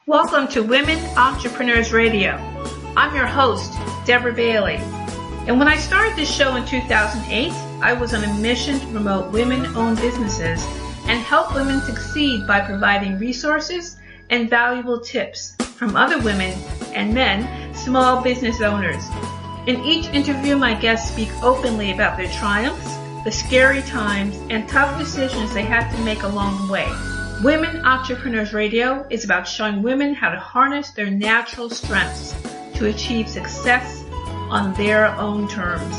Welcome to Women Entrepreneurs Radio. I'm your host, Deborah Bailey. And when I started this show in 2008, I was on a mission to promote women-owned businesses and help women succeed by providing resources and valuable tips from other women and men, small business owners. In each interview, my guests speak openly about their triumphs, the scary times, and tough decisions they had to make along the way. Women Entrepreneurs Radio is about showing women how to harness their natural strengths to achieve success on their own terms.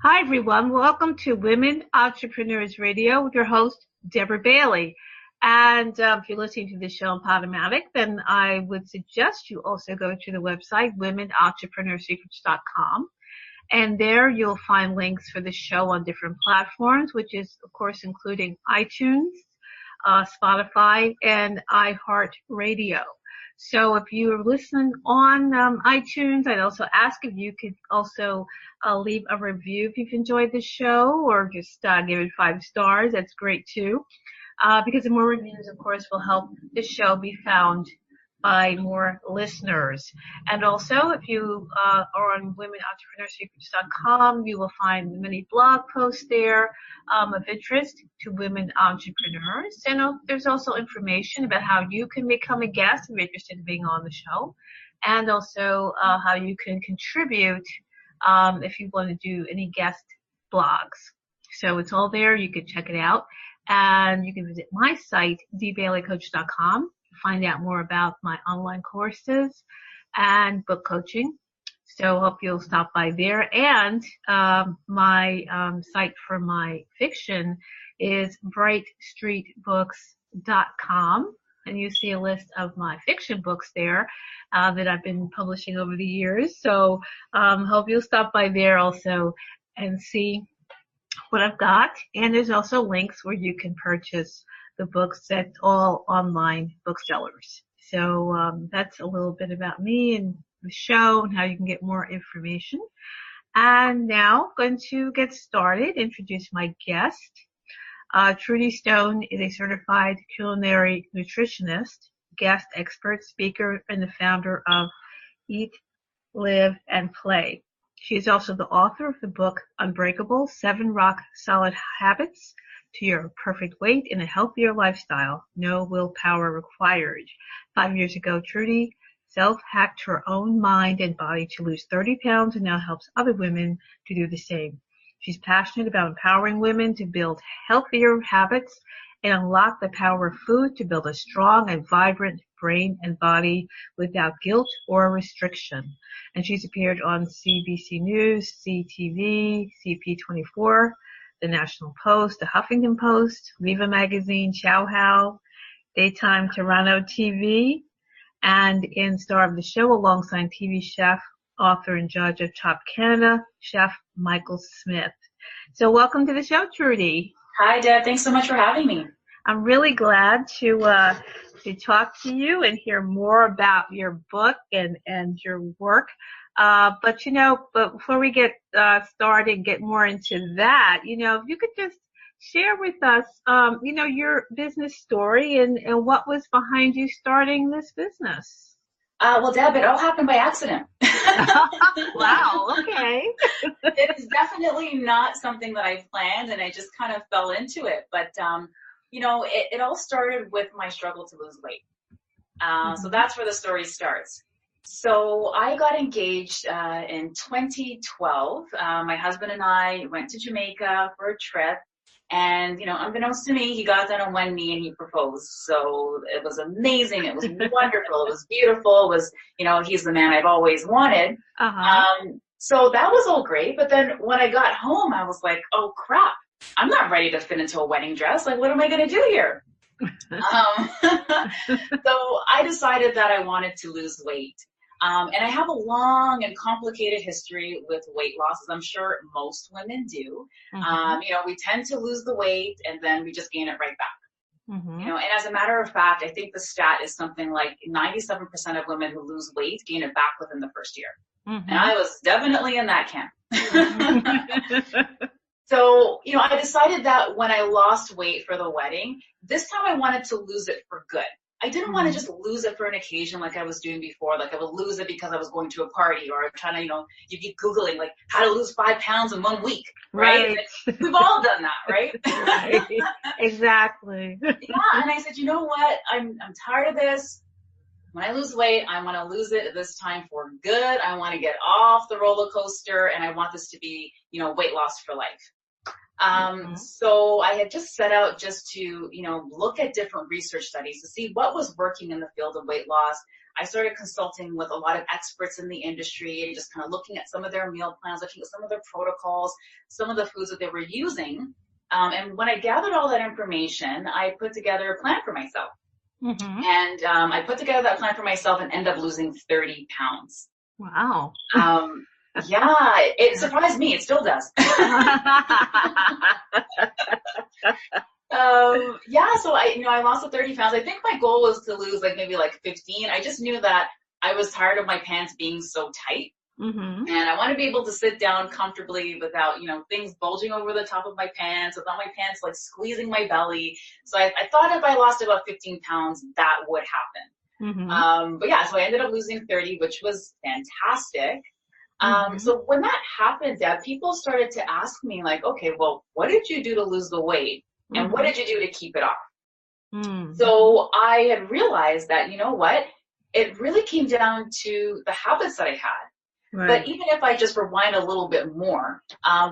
Hi, everyone. Welcome to Women Entrepreneurs Radio with your host, Deborah Bailey. And if you're listening to this show on Podomatic, then I would suggest you also go to the website, womenentrepreneursecrets.com. And there you'll find links for the show on different platforms, which is, of course, including iTunes, Spotify, and iHeartRadio. So if you're listening on iTunes, I'd also ask if you could also leave a review if you've enjoyed the show, or just give it 5 stars. That's great, too. Because the more reviews, of course, will help the show be found by more listeners. And also, if you are on womenentrepreneursecrets.com, you will find many blog posts there of interest to women entrepreneurs. And there's also information about how you can become a guest if you're interested in being on the show, and also how you can contribute if you want to do any guest blogs. So it's all there. You can check it out. And you can visit my site, dbaileycoach.com, to find out more about my online courses and book coaching. So I hope you'll stop by there. And my site for my fiction is brightstreetbooks.com. And you see a list of my fiction books there that I've been publishing over the years. So hope you'll stop by there also and see what I've got. And there's also links where you can purchase the books at all online booksellers. So that's a little bit about me and the show and how you can get more information. And now I'm going to get started, introduce my guest. Trudy Stone is a certified culinary nutritionist, guest expert, speaker, and the founder of Eat, Live, and Play. She is also the author of the book Unbreakable, 7 Rock-Solid Habits to Your Perfect Weight in a Healthier Lifestyle, No Willpower Required. 5 years ago, Trudy self-hacked her own mind and body to lose 30 pounds and now helps other women to do the same. She's passionate about empowering women to build healthier habits and unlock the power of food to build a strong and vibrant brain and body without guilt or restriction. And she's appeared on CBC News, CTV, CP24, The National Post, The Huffington Post, Viva Magazine, Chow How, Daytime Toronto TV, and in Star of the Show alongside TV chef, author, and judge of Top Canada, Chef Michael Smith. So welcome to the show, Trudy. Hi, Deb. Thanks so much for having me. I'm really glad to talk to you and hear more about your book and your work. But before we get started and get more into that, if you could just share with us, your business story and what was behind you starting this business. Well, Deb, it all happened by accident. Wow, okay. It's definitely not something that I planned, and I just kind of fell into it. But, it all started with my struggle to lose weight. So that's where the story starts. So I got engaged in 2012. My husband and I went to Jamaica for a trip. And, unbeknownst to me, he got down on one knee and he proposed. So it was amazing. It was wonderful. It was beautiful. It was, he's the man I've always wanted. So that was all great. But then when I got home, I was like, oh, crap. I'm not ready to fit into a wedding dress. Like, what am I going to do here? So I decided that I wanted to lose weight. And I have a long and complicated history with weight loss, as I'm sure most women do. We tend to lose the weight and then we just gain it right back. And as a matter of fact, I think the stat is something like 97% of women who lose weight gain it back within the first year. And I was definitely in that camp. Mm-hmm. So, I decided that when I lost weight for the wedding, this time I wanted to lose it for good. I didn't want to just lose it for an occasion like I was doing before. Like I would lose it because I was going to a party or trying to, you keep Googling like how to lose 5 pounds in 1 week, right? Like, we've all done that, right? Right. Exactly. Yeah. And I said, you know what? I'm tired of this. When I lose weight, I want to lose it this time for good. I want to get off the roller coaster and I want this to be, weight loss for life. So I had just set out just to, look at different research studies to see what was working in the field of weight loss. I started consulting with a lot of experts in the industry and just kind of looking at some of their meal plans, looking at some of their protocols, some of the foods that they were using. And when I gathered all that information, I put together a plan for myself. Mm-hmm. And I put together that plan for myself and ended up losing 30 pounds. Wow. Yeah, it surprised me. It still does. Yeah, so I lost the 30 pounds. I think my goal was to lose maybe 15. I just knew that I was tired of my pants being so tight. Mm-hmm. And I want to be able to sit down comfortably without, things bulging over the top of my pants, without my pants squeezing my belly. So I thought if I lost about 15 pounds, that would happen. Mm-hmm. But yeah, so I ended up losing 30, which was fantastic. So when that happened, Deb, people started to ask me okay, well, what did you do to lose the weight? And what did you do to keep it off? Mm-hmm. So I had realized that, what? It really came down to the habits that I had. Right. But even if I just rewind a little bit more,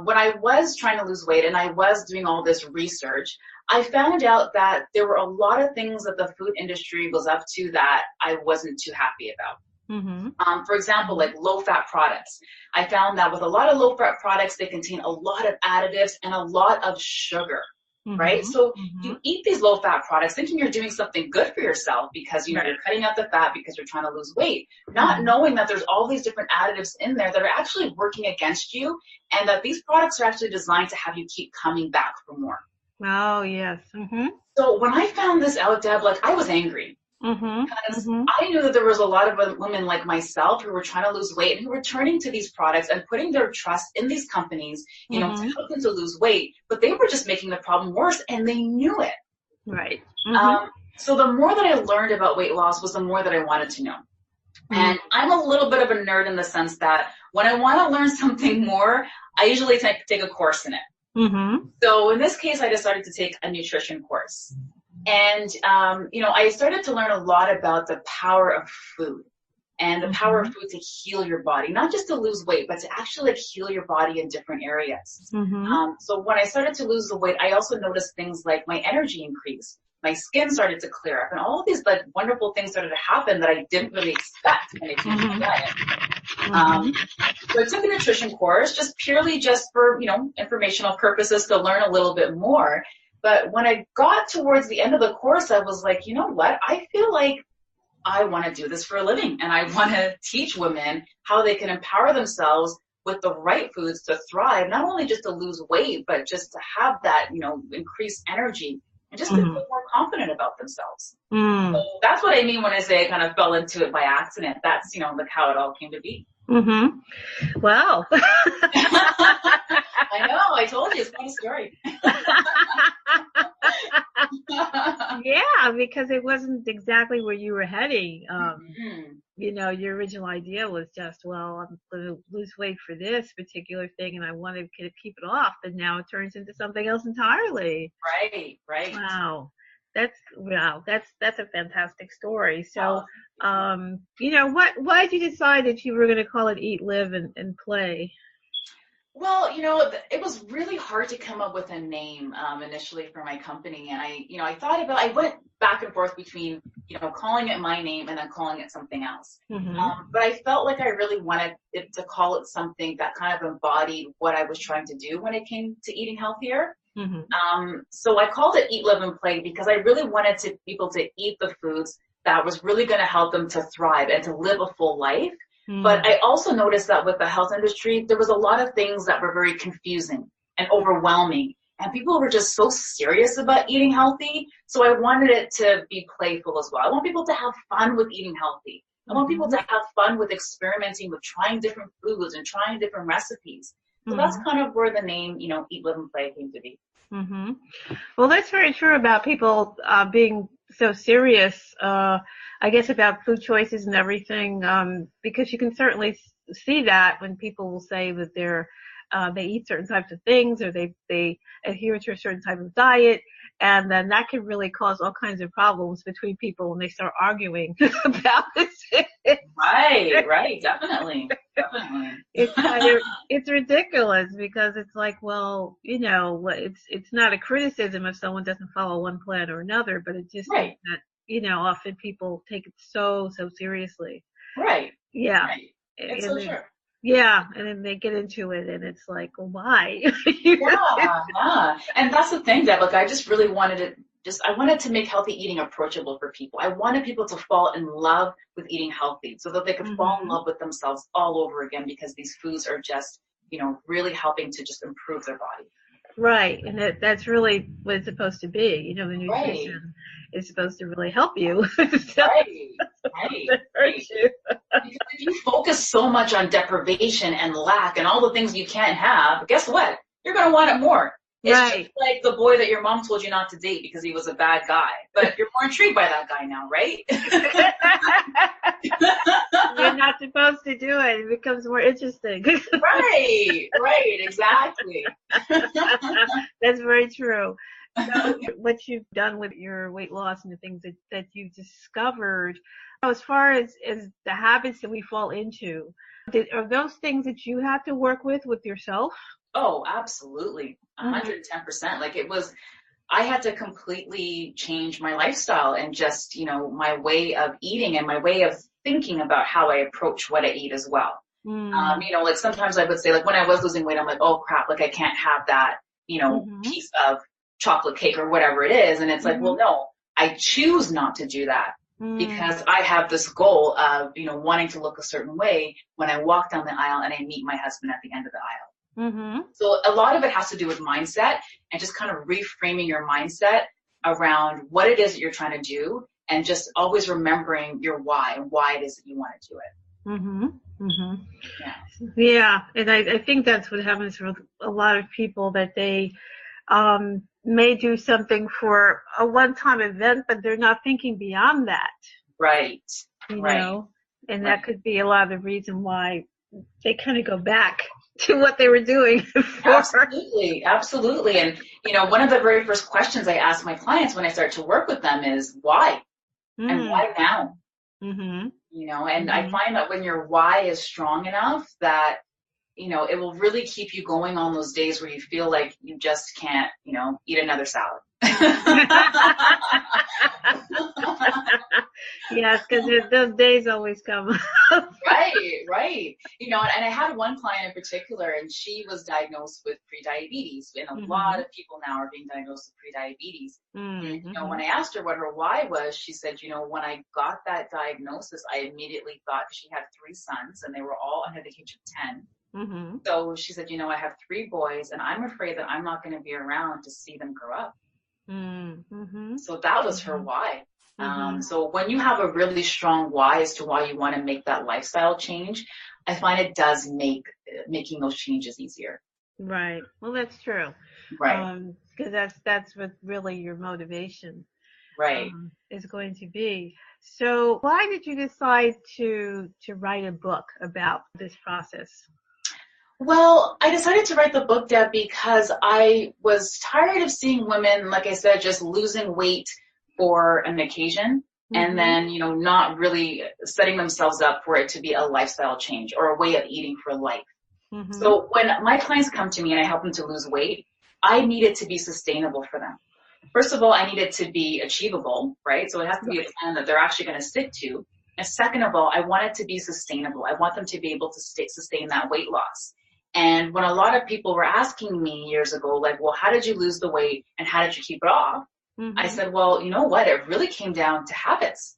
when I was trying to lose weight and I was doing all this research, I found out that there were a lot of things that the food industry was up to that I wasn't too happy about. Mm-hmm. For example, low-fat products. I found that with a lot of low-fat products, they contain a lot of additives and a lot of sugar. Right? So you eat these low-fat products thinking you're doing something good for yourself because, you're cutting out the fat because you're trying to lose weight, not knowing that there's all these different additives in there that are actually working against you and that these products are actually designed to have you keep coming back for more. Oh, yes. Mm-hmm. So when I found this out, Deb, I was angry. Because I knew that there was a lot of women like myself who were trying to lose weight and who were turning to these products and putting their trust in these companies, to help them to lose weight, but they were just making the problem worse and they knew it. Right. So the more that I learned about weight loss was the more that I wanted to know. And I'm a little bit of a nerd in the sense that when I want to learn something more, I usually take a course in it. So in this case, I decided to take a nutrition course. And, I started to learn a lot about the power of food and the power of food to heal your body, not just to lose weight, but to actually heal your body in different areas. So when I started to lose the weight, I also noticed things like my energy increased, my skin started to clear up, and all of these wonderful things started to happen that I didn't really expect when it came to my diet. So I took a nutrition course just purely for, informational purposes to learn a little bit more. But when I got towards the end of the course, I was like, you know what? I feel like I want to do this for a living. And I want to teach women how they can empower themselves with the right foods to thrive, not only just to lose weight, but just to have that, increased energy and just feel more confident about themselves. So that's what I mean when I say I kind of fell into it by accident. That's, how it all came to be. Wow. I know, I told you, it's quite a story. Yeah, because it wasn't exactly where you were heading. Your original idea was just, well, I'm going to lose weight for this particular thing and I want to keep it off. And now it turns into something else entirely. Right. Wow. That's a fantastic story. So, why did you decide that you were going to call it Eat, Live, and Play? Well, it was really hard to come up with a name initially for my company. And I went back and forth between, calling it my name and then calling it something else. But I felt like I really wanted it to call it something that kind of embodied what I was trying to do when it came to eating healthier. So I called it Eat, Live, and Play because I really wanted people to eat the foods that was really going to help them to thrive and to live a full life. But I also noticed that with the health industry, there was a lot of things that were very confusing and overwhelming. And people were just so serious about eating healthy. So I wanted it to be playful as well. I want people to have fun with eating healthy. I want people to have fun with experimenting with trying different foods and trying different recipes. So that's kind of where the name, Eat, Live, and Play came to be. Mm-hmm. Well, that's very true about people being so serious, I guess, about food choices and everything, because you can certainly see that when people will say that they eat certain types of things, or they adhere to a certain type of diet, and then that can really cause all kinds of problems between people when they start arguing about this. Right, definitely. It's ridiculous, because it's like, well, it's not a criticism if someone doesn't follow one plan or another, but it just is that, often people take it so seriously. Right. Yeah. Right. It's so true. Yeah, and then they get into it, and it's like, well, why? Yeah. And that's the thing, Deb. Like, I just really wanted to make healthy eating approachable for people. I wanted people to fall in love with eating healthy, so that they could fall in love with themselves all over again, because these foods are just, really helping to just improve their body. Right, and that's really what it's supposed to be. The nutrition is supposed to really help you. Right. Because if you focus so much on deprivation and lack and all the things you can't have, guess what? You're going to want it more. It's just like the boy that your mom told you not to date because he was a bad guy. But you're more intrigued by that guy now, right? You're not supposed to do it. It becomes more interesting. Right, exactly. That's very true. So what you've done with your weight loss and the things that you've discovered, as far as the habits that we fall into, are those things that you have to work with yourself? Oh, absolutely. 110%. Like, I had to completely change my lifestyle and just, my way of eating and my way of thinking about how I approach what I eat as well. Like, sometimes I would say, like, when I was losing weight, I'm like, oh crap, like I can't have that, piece of chocolate cake or whatever it is. And it's like, well, no, I choose not to do that because I have this goal of, wanting to look a certain way when I walk down the aisle and I meet my husband at the end of the aisle. So a lot of it has to do with mindset and just kind of reframing your mindset around what it is that you're trying to do, and just always remembering your why and why it is that you want to do it. Yeah, and I think that's what happens with a lot of people, that they may do something for a one-time event, but they're not thinking beyond that. Right. And that could be a lot of the reason why they kind of go back to what they were doing before. Absolutely. And, one of the very first questions I ask my clients when I start to work with them is why? And why now? And I find that when your why is strong enough, that, it will really keep you going on those days where you feel like you just can't, eat another salad. Yes, because those days always come. Right. And I had one client in particular, and she was diagnosed with prediabetes, and a lot of people now are being diagnosed with prediabetes. And, when I asked her what her why was, she said, when I got that diagnosis, I immediately thought, she had 3 sons, and they were all under the age of 10. So she said, I have 3 boys, and I'm afraid that I'm not going to be around to see them grow up. So that was her why. So when you have a really strong why as to why you want to make that lifestyle change, I find it does make making those changes easier. Right. Well, that's true. Right. Because that's what really your motivation is going to be. So why did you decide to write a book about this process? Well, I decided to write the book, Deb, because I was tired of seeing women, like I said, just losing weight for an occasion and then, not really setting themselves up for it to be a lifestyle change or a way of eating for life. So when my clients come to me and I help them to lose weight, I need it to be sustainable for them. First of all, I need it to be achievable, right? So it has to be a plan that they're actually going to stick to. And second of all, I want it to be sustainable. I want them to be able to sustain that weight loss. And when a lot of people were asking me years ago, like, well, how did you lose the weight and how did you keep it off? I said, well, you know what? It really came down to habits.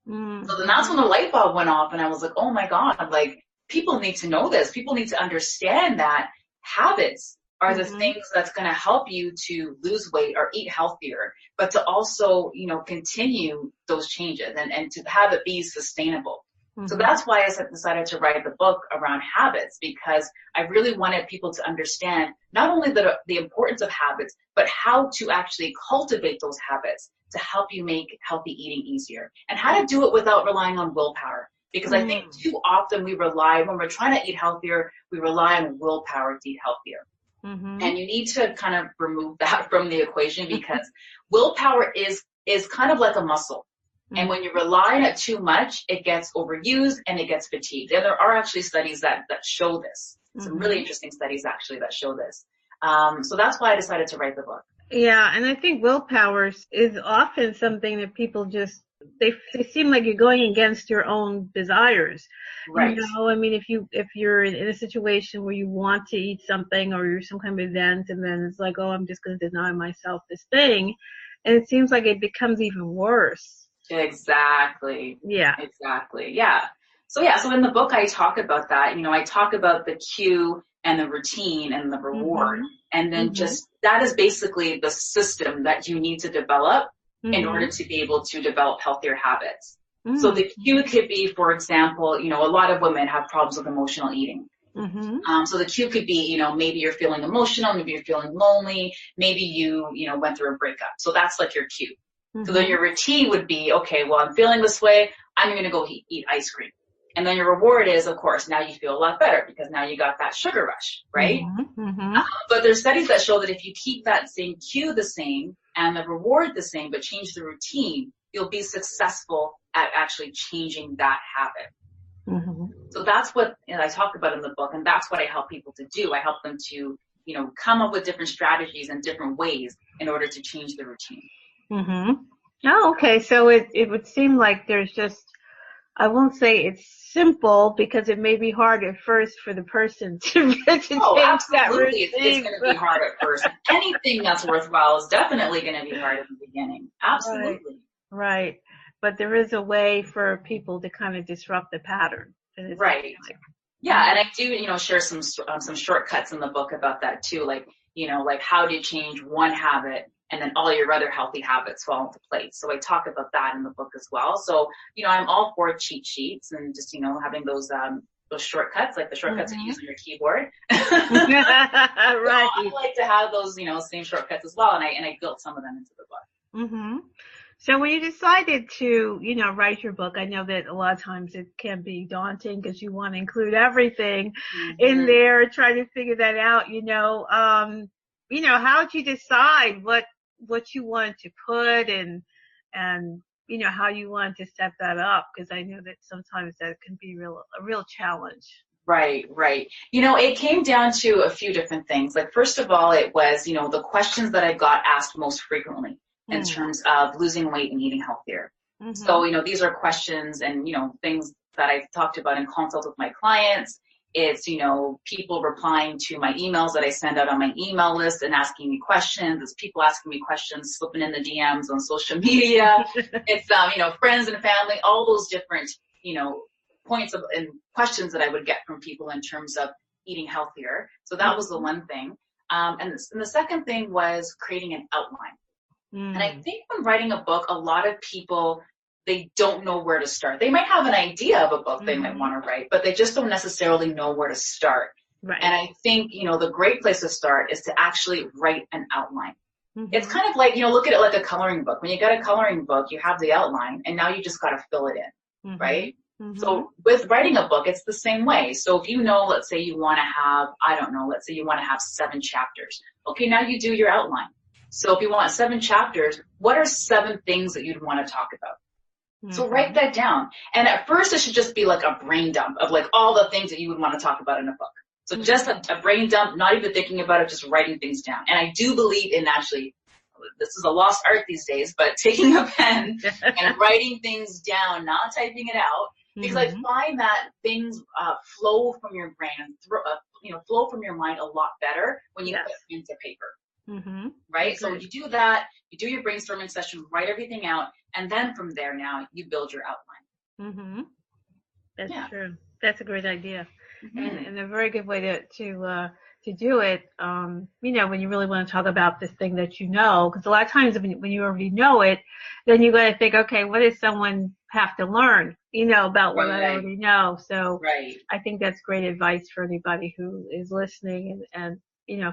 So then that's when the light bulb went off and I was like, oh my God, like, people need to know this. People need to understand that habits are the things that's going to help you to lose weight or eat healthier, but to also, continue those changes and to have it be sustainable. So that's why I decided to write the book around habits, because I really wanted people to understand not only the importance of habits, but how to actually cultivate those habits to help you make healthy eating easier, and how to do it without relying on willpower. Because I think too often when we're trying to eat healthier, we rely on willpower to eat healthier. And you need to kind of remove that from the equation, because willpower is kind of like a muscle. And when you rely on it too much, it gets overused and it gets fatigued. And there are actually studies that show this. Some really interesting studies actually that show this. So that's why I decided to write the book. Yeah, and I think willpower is often something that people just, they seem like you're going against your own desires. Right. You know, I mean, if you're in a situation where you want to eat something, or you're some kind of event, and then it's like, oh, I'm just going to deny myself this thing, and it seems like it becomes even worse. Exactly. Yeah. Exactly. Yeah. So in the book I talk about that. I talk about the cue and the routine and the reward. And then just that is basically the system that you need to develop in order to be able to develop healthier habits. So the cue could be, for example, a lot of women have problems with emotional eating. So the cue could be, maybe you're feeling emotional, maybe you're feeling lonely, maybe you went through a breakup. So that's like your cue. So then your routine would be, okay, well, I'm feeling this way, I'm going to go eat ice cream. And then your reward is, of course, now you feel a lot better because now you got that sugar rush, right? But there's studies that show that if you keep that same cue the same and the reward the same, but change the routine, you'll be successful at actually changing that habit. So that's what I talk about in the book, and that's what I help people to do. I help them to, come up with different strategies and different ways in order to change the routine. Oh, okay. So it would seem like there's just, I won't say it's simple, because it may be hard at first for the person to change that routine. It's going to be hard at first. Anything that's worthwhile is definitely going to be hard at the beginning. Absolutely. Right. But there is a way for people to kind of disrupt the pattern. Right. Yeah, and I do, share some shortcuts in the book about that too. Like, like how do you change one habit and then all your other healthy habits fall into place. So I talk about that in the book as well. So, I'm all for cheat sheets and just, having those shortcuts, like the shortcuts that you use on your keyboard. Right. So I like to have those, same shortcuts as well. And I built some of them into the book. So when you decided to, write your book, I know that a lot of times it can be daunting because you want to include everything in there, trying to figure that out, how did you decide what you wanted to put and how you wanted to set that up? Because I know that sometimes that can be a real challenge. Right. It came down to a few different things. Like, first of all, it was, the questions that I got asked most frequently in terms of losing weight and eating healthier. So, these are questions and, things that I've talked about in consult with my clients. It's, people replying to my emails that I send out on my email list and asking me questions. It's people asking me questions, slipping in the DMs on social media. It's, friends and family, all those different, points and questions that I would get from people in terms of eating healthier. So that was the one thing. And the second thing was creating an outline. And I think when writing a book, a lot of people, they don't know where to start. They might have an idea of a book they might want to write, but they just don't necessarily know where to start. Right. And I think, the great place to start is to actually write an outline. It's kind of like, look at it like a coloring book. When you get a coloring book, you have the outline, and now you just got to fill it in, right? So with writing a book, it's the same way. So if let's say you want to have, let's say you want to have 7 chapters. Okay, now you do your outline. So if you want 7 chapters, what are 7 things that you'd want to talk about? So write that down. And at first it should just be like a brain dump of like all the things that you would want to talk about in a book. So just a brain dump, not even thinking about it, just writing things down. And I do believe in actually, this is a lost art these days, but taking a pen and writing things down, not typing it out, because I find that things flow from your brain and flow from your mind a lot better when you put it into paper. Right? So you do that, you do your brainstorming session, write everything out, and then from there now you build your outline. That's true. That's a great idea. and a very good way to do it. When you really want to talk about this thing that because a lot of times when you already know it, then you got to think, okay, what does someone have to learn, about what I already know. So I think that's great advice for anybody who is listening and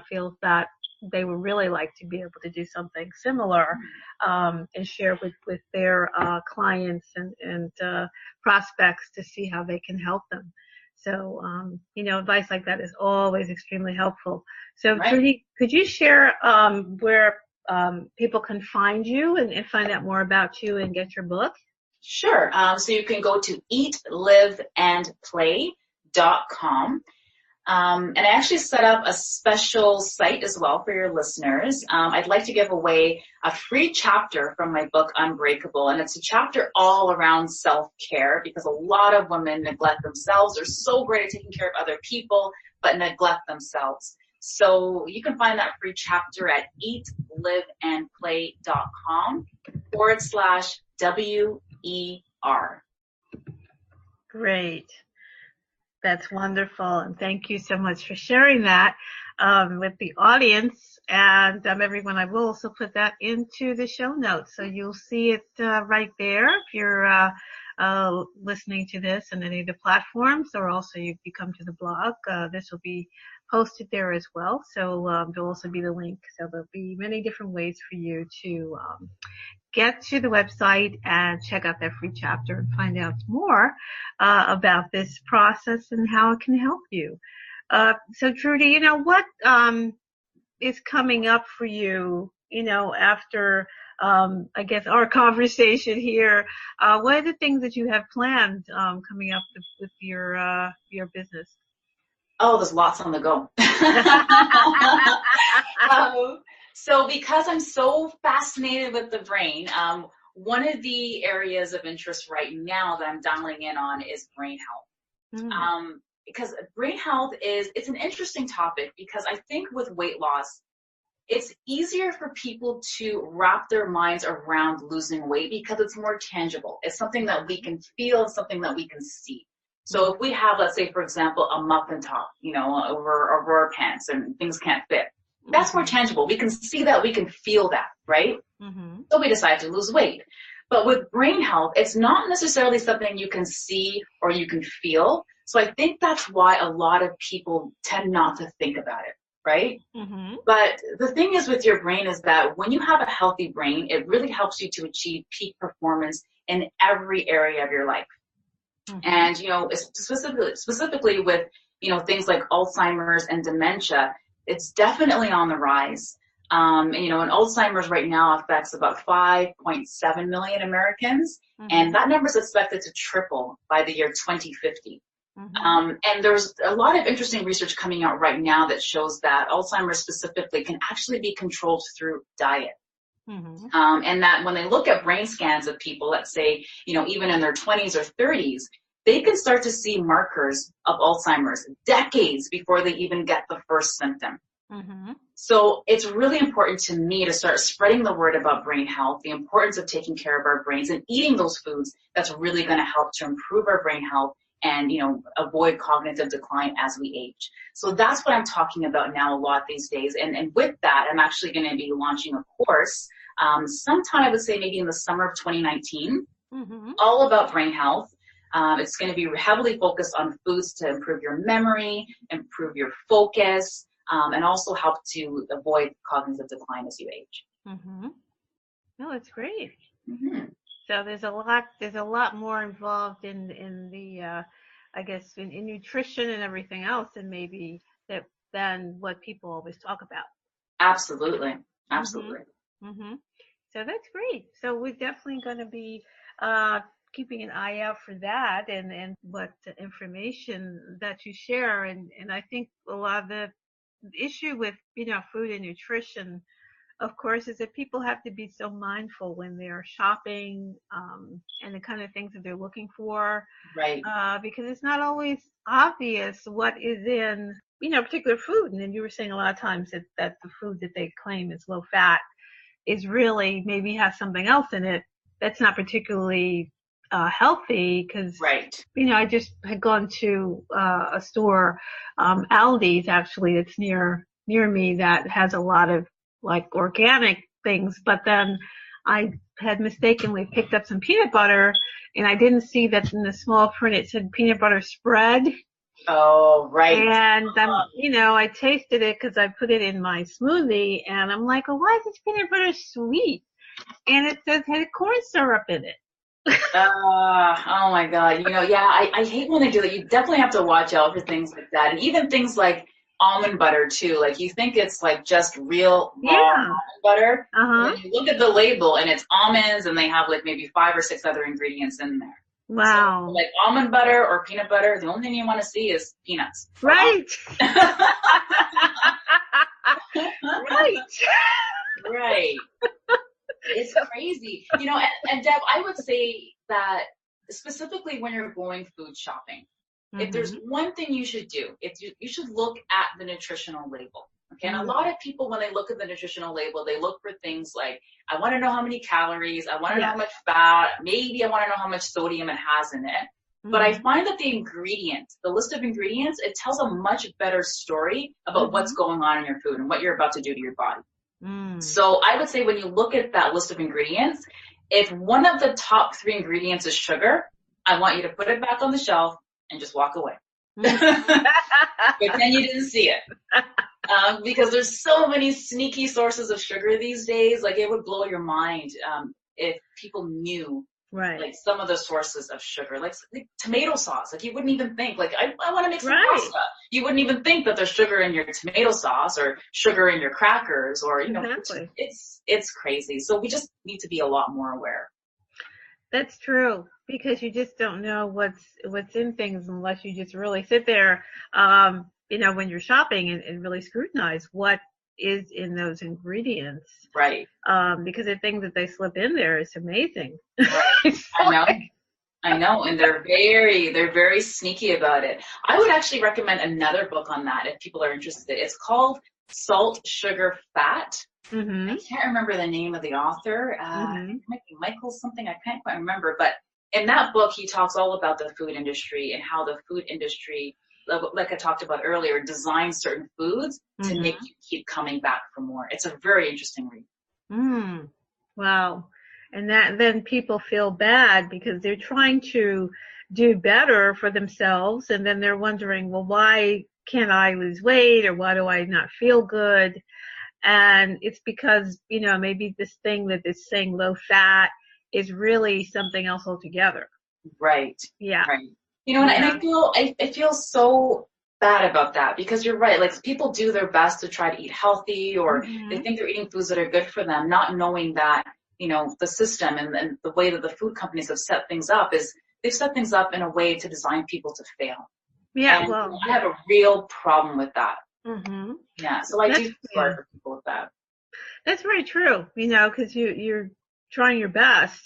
feels that they would really like to be able to do something similar, and share with their clients and prospects to see how they can help them. So, advice like that is always extremely helpful. So, Trudy, could you share where people can find you and find out more about you and get your book? Sure. So you can go to eatliveandplay.com. And I actually set up a special site as well for your listeners. I'd like to give away a free chapter from my book, Unbreakable. And it's a chapter all around self-care because a lot of women neglect themselves. They're so great at taking care of other people, but neglect themselves. So you can find that free chapter at eatliveandplay.com/WER. Great. That's wonderful. And thank you so much for sharing that with the audience. And everyone, I will also put that into the show notes. So you'll see it right there if you're listening to this on any of the platforms, or also if you come to the blog, this will be posted there as well. So there'll also be the link. So there'll be many different ways for you to get to the website and check out that free chapter and find out more about this process and how it can help you. So Trudy, what is coming up for you, after I guess our conversation here? What are the things that you have planned coming up with your business? Oh, there's lots on the go. So because I'm so fascinated with the brain, one of the areas of interest right now that I'm dialing in on is brain health. Because brain health it's an interesting topic because I think with weight loss, it's easier for people to wrap their minds around losing weight because it's more tangible. It's something that we can feel, something that we can see. So if we have, let's say, for example, a muffin top, over our pants and things can't fit, that's more tangible. We can see that, we can feel that, right? So we decide to lose weight. But with brain health, it's not necessarily something you can see or you can feel. So I think that's why a lot of people tend not to think about it, right? But the thing is with your brain is that when you have a healthy brain, it really helps you to achieve peak performance in every area of your life. And, specifically with, things like Alzheimer's and dementia, it's definitely on the rise. And Alzheimer's right now affects about 5.7 million Americans, and that number is expected to triple by the year 2050. And there's a lot of interesting research coming out right now that shows that Alzheimer's specifically can actually be controlled through diet. And that when they look at brain scans of people, let's say, even in their 20s or 30s, they can start to see markers of Alzheimer's decades before they even get the first symptom. So it's really important to me to start spreading the word about brain health, the importance of taking care of our brains and eating those foods that's really going to help to improve our brain health and, avoid cognitive decline as we age. So that's what I'm talking about now a lot these days. And with that, I'm actually going to be launching a course sometime, I would say maybe in the summer of 2019, all about brain health. It's going to be heavily focused on foods to improve your memory, improve your focus, and also help to avoid cognitive decline as you age. No, that's great. So there's a lot more involved in the I guess in nutrition and everything else, and maybe than what people always talk about. Absolutely. So that's great. So we're definitely going to be keeping an eye out for that and what information that you share. And I think a lot of the issue with, food and nutrition, of course, is that people have to be so mindful when they're shopping and the kind of things that they're looking for. Right. Because it's not always obvious what is in, particular food. And then you were saying a lot of times that the food that they claim is low fat is really maybe has something else in it that's not particularly healthy because, Right. I just had gone to a store, Aldi's actually, that's near me that has a lot of like organic things, but then I had mistakenly picked up some peanut butter and I didn't see that in the small print it said peanut butter spread. Oh, right. And I tasted it because I put it in my smoothie and I'm like, oh, why is this peanut butter sweet? And it says it had corn syrup in it. Oh my God. I hate when they do that. You definitely have to watch out for things like that. And even things like almond butter too. Like you think it's like just real raw almond butter. Uh-huh. And you look at the label and it's almonds and they have like maybe 5 or 6 other ingredients in there. Wow. So, like almond butter or peanut butter, the only thing you want to see is peanuts. Right. Right. Right. It's crazy. And Deb, I would say that specifically when you're going food shopping, if there's one thing you should do, you should look at the nutritional label. Okay. And a lot of people, when they look at the nutritional label, they look for things like, I want to know how many calories, I want to know how much fat, maybe I want to know how much sodium it has in it. But I find that the list of ingredients, it tells a much better story about what's going on in your food and what you're about to do to your body. So I would say when you look at that list of ingredients, if one of the top 3 ingredients is sugar, I want you to put it back on the shelf and just walk away. Pretend you didn't see it. Because there's so many sneaky sources of sugar these days. Like it would blow your mind if people knew like some of the sources of sugar, like tomato sauce. Like you wouldn't even think, like I want to make some pasta. You wouldn't even think that there's sugar in your tomato sauce or sugar in your crackers or, it's crazy. So we just need to be a lot more aware. That's true, because you just don't know what's in things unless you just really sit there, when you're shopping and really scrutinize what is in those ingredients. Right. Because the things that they slip in there is amazing. Right. I know. And they're very sneaky about it. I would actually recommend another book on that if people are interested. It's called Salt, Sugar, Fat. I can't remember the name of the author. I think it might be Michael something. I can't quite remember. But in that book, he talks all about the food industry and how the food industry, like I talked about earlier, designs certain foods to make you keep coming back for more. It's a very interesting read. Wow. And then people feel bad because they're trying to do better for themselves. And then they're wondering, well, why can't I lose weight, or why do I not feel good? And it's because, maybe this thing that is saying low fat is really something else altogether. Right. Yeah. Right. And I feel so bad about that, because you're right. Like people do their best to try to eat healthy, or they think they're eating foods that are good for them, not knowing that, the system and the way that the food companies have set things up is they've set things up in a way to design people to fail. Yeah. And, I have a real problem with that. Yeah. So I do feel sorry for people with that. That's very true, because you're trying your best.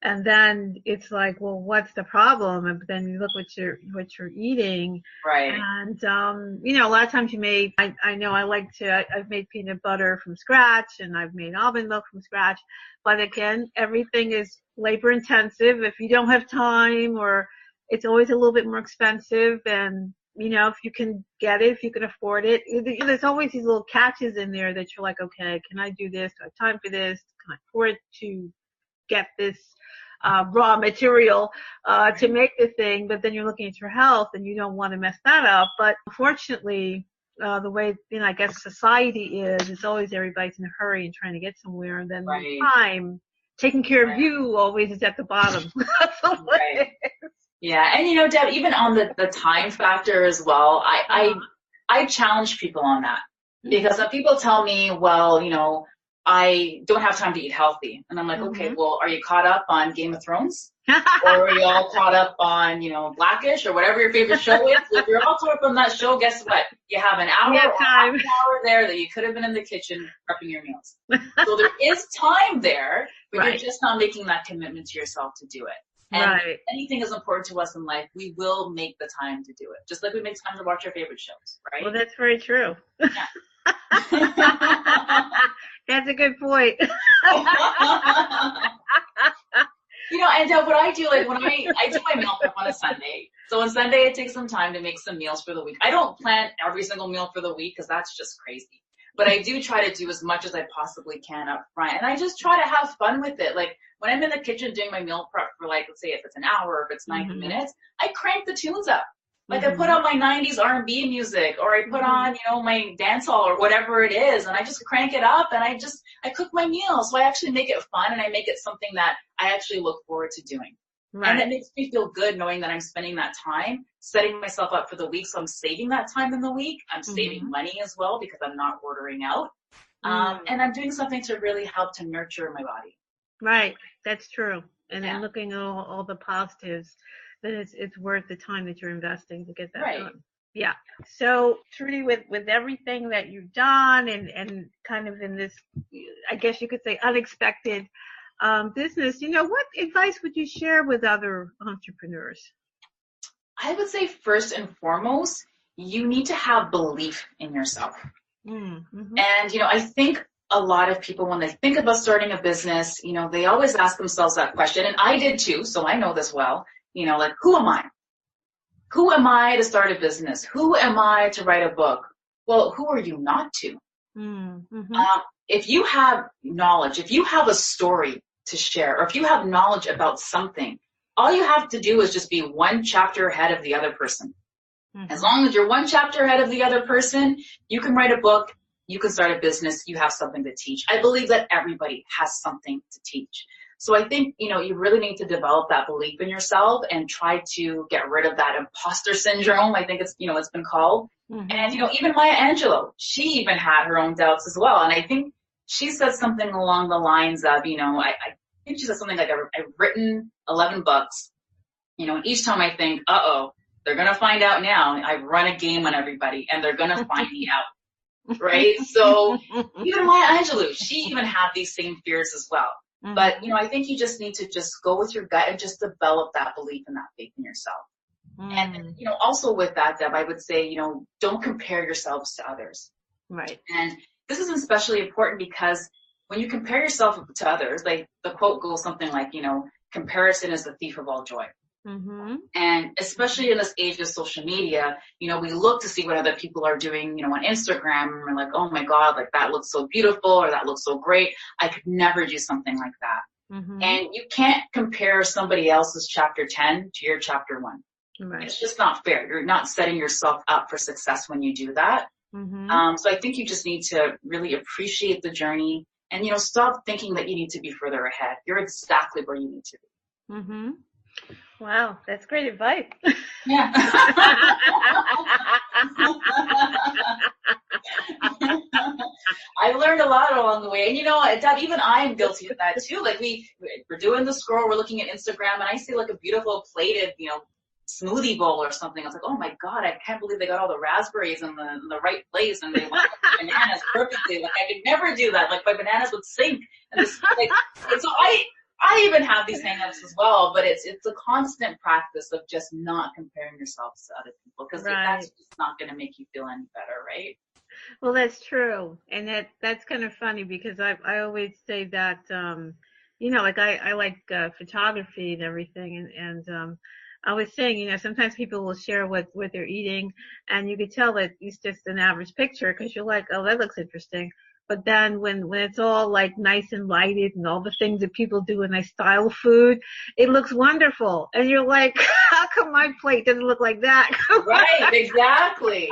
And then it's like, well, what's the problem? And then you look what you're eating. Right. And, a lot of times I've made peanut butter from scratch, and I've made almond milk from scratch. But again, everything is labor intensive. If you don't have time, or it's always a little bit more expensive. And, if you can get it, if you can afford it, there's always these little catches in there that you're like, okay, can I do this? Do I have time for this? Can I afford to get this raw material to make the thing? But then you're looking at your health and you don't want to mess that up. But unfortunately, the way, I guess society is, it's always everybody's in a hurry and trying to get somewhere. And then the time, taking care of you always is at the bottom. That's the way it is. Yeah. And, Deb, even on the time factor as well, I challenge people on that, because when people tell me, well, I don't have time to eat healthy. And I'm like, okay, well, are you caught up on Game of Thrones? Or are you all caught up on, Blackish or whatever your favorite show is? If you're all caught up on that show, guess what? You have an hour or half an hour there that you could have been in the kitchen prepping your meals. So there is time there, but you're just not making that commitment to yourself to do it. And if anything is important to us in life, we will make the time to do it. Just like we make time to watch our favorite shows, right? Well, that's very true. Yeah. That's a good point. And what I do, like when I do my meal prep on a Sunday. So on Sunday, I take some time to make some meals for the week. I don't plan every single meal for the week because that's just crazy. But I do try to do as much as I possibly can up front. And I just try to have fun with it. Like when I'm in the kitchen doing my meal prep for like, let's say if it's an hour, if it's 90 minutes, I crank the tunes up. Like I put on my 90s R&B music, or I put on, my dance hall or whatever it is, and I just crank it up, and I cook my meals. So I actually make it fun, and I make it something that I actually look forward to doing. Right. And it makes me feel good knowing that I'm spending that time setting myself up for the week. So I'm saving that time in the week. I'm saving money as well because I'm not ordering out. And I'm doing something to really help to nurture my body. Right. That's true. And then looking at all the positives, then it's worth the time that you're investing to get that done. Yeah. So Trudy, with everything that you've done and kind of in this, I guess you could say, unexpected business, what advice would you share with other entrepreneurs? I would say first and foremost, you need to have belief in yourself. And, I think a lot of people, when they think about starting a business, they always ask themselves that question. And I did too, so I know this well. Like, who am I? Who am I to start a business? Who am I to write a book? Well, who are you not to? If you have knowledge, if you have a story to share, or if you have knowledge about something, all you have to do is just be one chapter ahead of the other person. As long as you're one chapter ahead of the other person, you can write a book, you can start a business, you have something to teach. I believe that everybody has something to teach. So I think, you really need to develop that belief in yourself and try to get rid of that imposter syndrome. I think it's, it's been called. And, even Maya Angelou, she even had her own doubts as well. And I think she said something along the lines of, I think she said something like, I've written 11 books, and each time I think, they're going to find out now. I've run a game on everybody and they're going to find me out. Right? So even Maya Angelou, she even had these same fears as well. But, I think you just need to just go with your gut and just develop that belief and that faith in yourself. And, also with that, Deb, I would say, don't compare yourselves to others. Right. And this is especially important because when you compare yourself to others, like the quote goes something like, comparison is the thief of all joy. And especially in this age of social media, we look to see what other people are doing, on Instagram, and we're like, oh my God, like that looks so beautiful, or that looks so great. I could never do something like that. And you can't compare somebody else's chapter 10 to your chapter 1. Right. It's just not fair. You're not setting yourself up for success when you do that. So I think you just need to really appreciate the journey and, stop thinking that you need to be further ahead. You're exactly where you need to be. Wow, that's great advice. Yeah. I learned a lot along the way. And Deb, even I am guilty of that too. Like we're doing the scroll, we're looking at Instagram, and I see like a beautiful plated, smoothie bowl or something. I was like, oh my God, I can't believe they got all the raspberries in the right place and they want bananas perfectly. Like I could never do that. Like my bananas would sink. And so I even have these hang-ups as well, but it's a constant practice of just not comparing yourselves to other people because that's just not going to make you feel any better, right? Well, that's true. And that's kind of funny because I always say that, like I like photography and everything. And I was saying, sometimes people will share what they're eating and you could tell that it's just an average picture because you're like, oh, that looks interesting. But then when it's all like nice and lighted and all the things that people do when they style food, it looks wonderful. And you're like, how come my plate doesn't look like that? Right, exactly.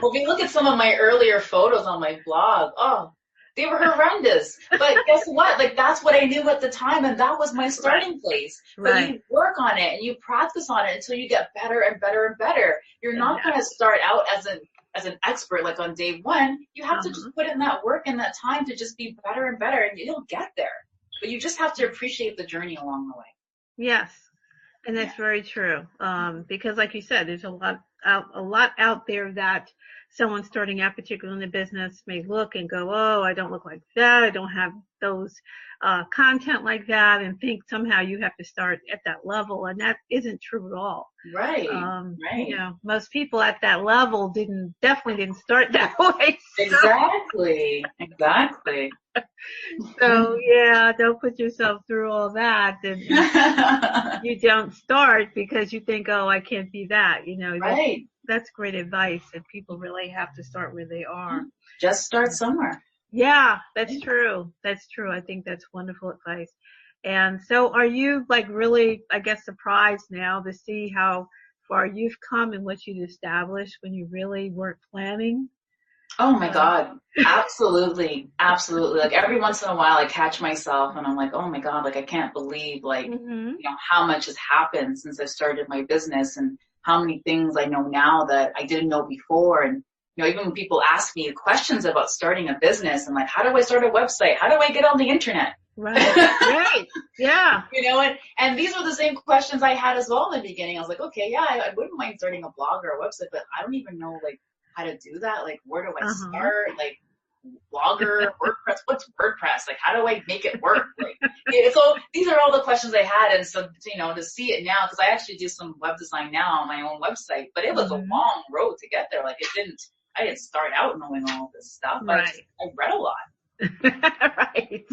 Well, if you look at some of my earlier photos on my blog, they were horrendous. But guess what? Like that's what I knew at the time and that was my starting place. But you work on it and you practice on it until you get better and better and better. You're not going to start out as an expert like on day one. You have to just put in that work and that time to just be better and better and you'll get there. But you just have to appreciate the journey along the way. Yes. And that's very true. Because like you said, there's a lot a lot out there that someone starting out, particularly in the business, may look and go, oh, I don't look like that. I don't have those content like that, and think somehow you have to start at that level. And that isn't true at all. Right. You know, most people at that level definitely didn't start that way. Exactly. So yeah, don't put yourself through all that. And you don't start because you think, oh, I can't be that. You know, right. That's great advice, and people really have to start where they are. Just start somewhere. Yeah, that's true. That's true. I think that's wonderful advice. And so are you like really, I guess, surprised now to see how far you've come and what you've established when you really weren't planning? Oh my God. Absolutely. Like every once in a while I catch myself and I'm like, oh my God, like I can't believe like, you know, how much has happened since I started my business and how many things I know now that I didn't know before. And, you know, even when people ask me questions about starting a business, I'm like, how do I start a website? How do I get on the internet? Right. Yeah. You know, and these were the same questions I had as well in the beginning. I was like, okay, yeah, I wouldn't mind starting a blog or a website, but I don't even know like how to do that. Like, where do I start? Like, Blogger, WordPress, what's WordPress? Like, how do I make it work? Like, so these are all the questions I had. And so, you know, to see it now, because I actually do some web design now on my own website, but it was a long road to get there. Like, I didn't start out knowing all this stuff. Right. I read a lot. Right.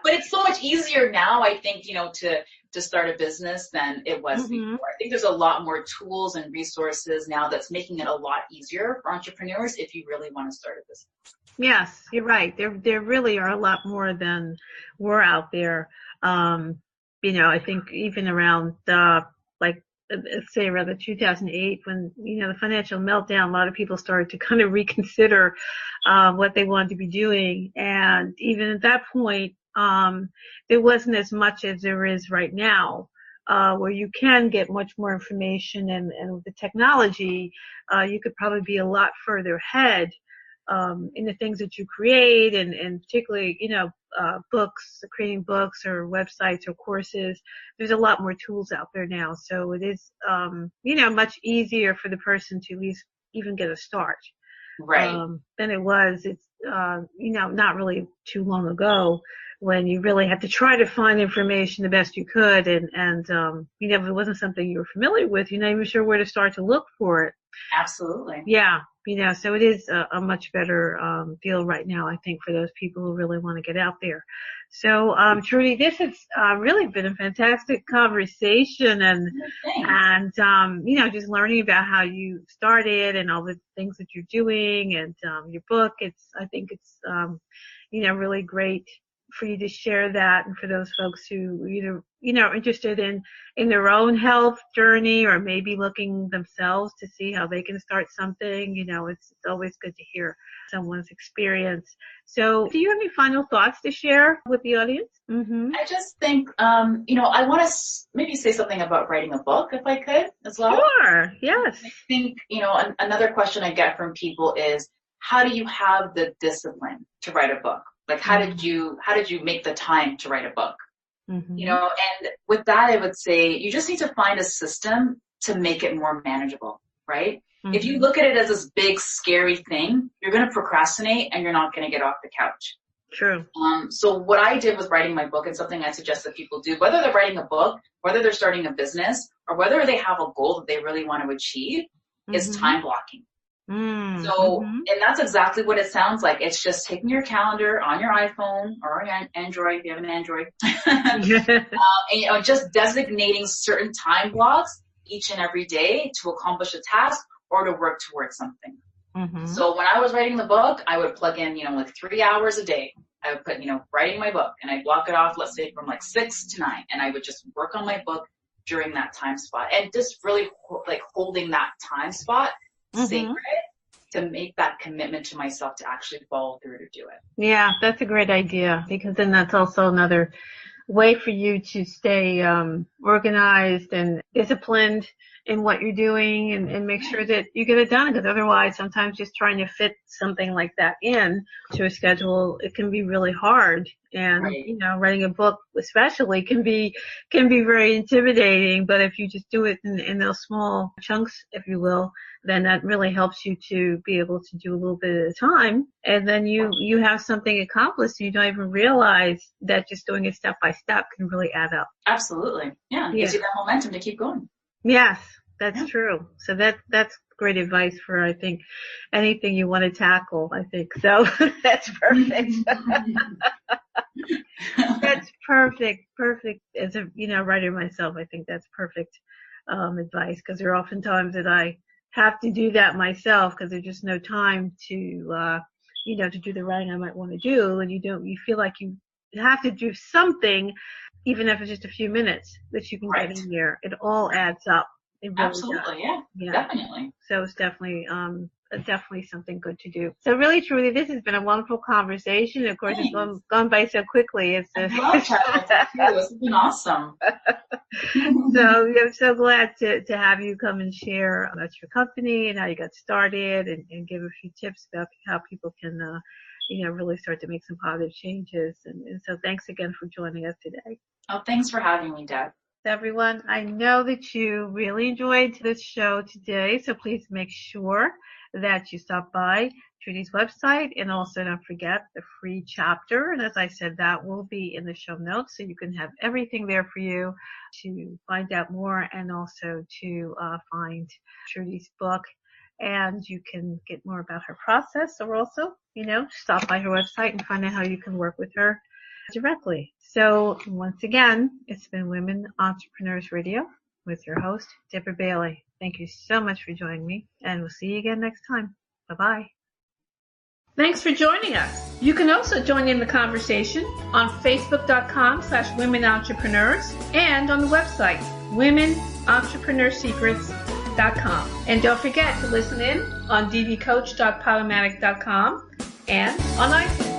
But it's so much easier now, I think, you know, to start a business than it was before. I think there's a lot more tools and resources now that's making it a lot easier for entrepreneurs if you really want to start a business. Yes, you're right. There really are a lot more than were out there. You know, I think even around let's say around 2008, when, you know, the financial meltdown, a lot of people started to kind of reconsider what they wanted to be doing. And even at that point, there wasn't as much as there is right now, where you can get much more information, and with the technology, you could probably be a lot further ahead in the things that you create, and particularly, you know, creating books or websites or courses. There's a lot more tools out there now. So it is, you know, much easier for the person to at least even get a start. Right. Than it was, you know, not really too long ago, when you really had to try to find information the best you could. And you know, if it wasn't something you were familiar with, you're not even sure where to start to look for it. Absolutely. Yeah. You know, so it is a much better deal right now, I think, for those people who really want to get out there. So, Trudy, this has really been a fantastic conversation, and you know, just learning about how you started and all the things that you're doing, and your book. I think it's you know, really great for you to share that, and for those folks who either, you know, are interested in their own health journey, or maybe looking themselves to see how they can start something. You know, it's always good to hear someone's experience. So do you have any final thoughts to share with the audience? I just think, you know, I want to maybe say something about writing a book, if I could, as well. Sure, yes. I think, you know, another question I get from people is, how do you have the discipline to write a book? Like, how did you make the time to write a book? You know, and with that, I would say you just need to find a system to make it more manageable, right? If you look at it as this big, scary thing, you're going to procrastinate and you're not going to get off the couch. True. So what I did with writing my book, and something I suggest that people do, whether they're writing a book, whether they're starting a business, or whether they have a goal that they really want to achieve, is time blocking. So, and that's exactly what it sounds like. It's just taking your calendar on your iPhone or on Android, if you have an Android, and, you know, just designating certain time blocks each and every day to accomplish a task or to work towards something. So when I was writing the book, I would plug in, you know, like 3 hours a day. I would put, you know, writing my book, and I'd block it off, let's say from like 6 to 9. And I would just work on my book during that time spot, and just really like holding that time spot sacred to make that commitment to myself to actually follow through to do it. Yeah, that's a great idea, because then that's also another way for you to stay organized and disciplined in what you're doing and make sure that you get it done, because otherwise sometimes just trying to fit something like that in to a schedule, it can be really hard. And, Right. you know, writing a book especially can be very intimidating, but if you just do it in those small chunks, if you will, then that really helps you to be able to do a little bit at a time. And then you have something accomplished and you don't even realize that just doing it step by step can really add up. Absolutely. Yeah. It gives you that momentum to keep going. Yes, that's true. So that's great advice for, I think, anything you want to tackle, I think. So that's perfect. That's perfect. Perfect. As a, you know, writer myself, I think that's perfect advice, because there are often times that I have to do that myself because there's just no time to, you know, to do the writing I might want to do. And you feel like you have to do something, even if it's just a few minutes that you can get in there. It all adds up. It really Absolutely, does. yeah, definitely. So it's definitely something good to do. So really, Trudy, this has been a wonderful conversation. Of course, Thanks. It's gone by so quickly. I love chatting with you too. This has been awesome. So I'm so glad to have you come and share about your company and how you got started and give a few tips about how people can, you know, really start to make some positive changes. And so thanks again for joining us today. Oh, thanks for having me, Deb. Everyone, I know that you really enjoyed this show today, so please make sure that you stop by Trudy's website, and also don't forget the free chapter. And as I said, that will be in the show notes, so you can have everything there for you to find out more, and also to find Trudy's book. And you can get more about her process, or also, you know, stop by her website and find out how you can work with her directly. So once again, it's been Women Entrepreneurs Radio with your host, Deborah Bailey. Thank you so much for joining me, and we'll see you again next time. Bye-bye. Thanks for joining us. You can also join in the conversation on Facebook.com/Women Entrepreneurs and on the website, WomenEntrepreneurSecrets.com. And don't forget to listen in on dvcoach.podomatic.com and on iTunes.